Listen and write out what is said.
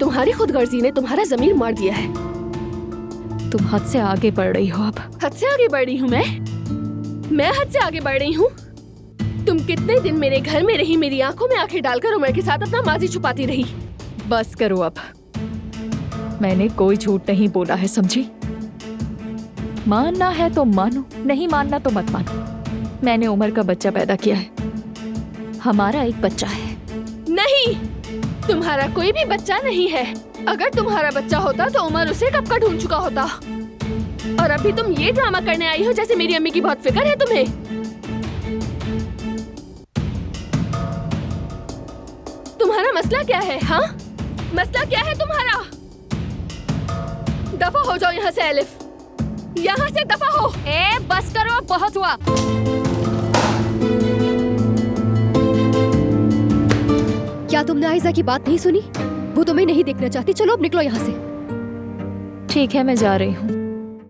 तुम्हारी खुदगर्जी ने तुम्हारा जमीर मार दिया है। तुम हद से आगे बढ़ रही हो अब। हद से आगे बढ़ रही हूँ मैं हद से आगे बढ़ रही हूँ। तुम कितने दिन मेरे घर में रही, मेरी आंखों में आंखें डालकर उमर के साथ अपना माजी छुपाती रही। बस करो अब, मैंने कोई झूठ नहीं बोला है, समझी? मानना है तो मानो, नहीं मानना तो मत मानो। मैंने उमर का बच्चा पैदा किया है, हमारा एक बच्चा है। नहीं, तुम्हारा कोई भी बच्चा नहीं है। अगर तुम्हारा बच्चा होता तो उमर उसे कब का ढूंढ चुका होता। और अभी तुम ये ड्रामा करने आई हो जैसे मेरी अम्मी की बहुत फिक्र है तुम्हें। तुम्हारा मसला क्या है? हाँ, मसला क्या है तुम्हारा? दफा हो जाओ यहाँ से एलिफ, यहाँ से दफा हो। बस करो, बहुत हुआ। क्या तुमने आयजा की बात नहीं सुनी? वो तुम्हें नहीं देखना चाहती। चलो अब निकलो यहाँ से। ठीक है, मैं जा रही हूँ।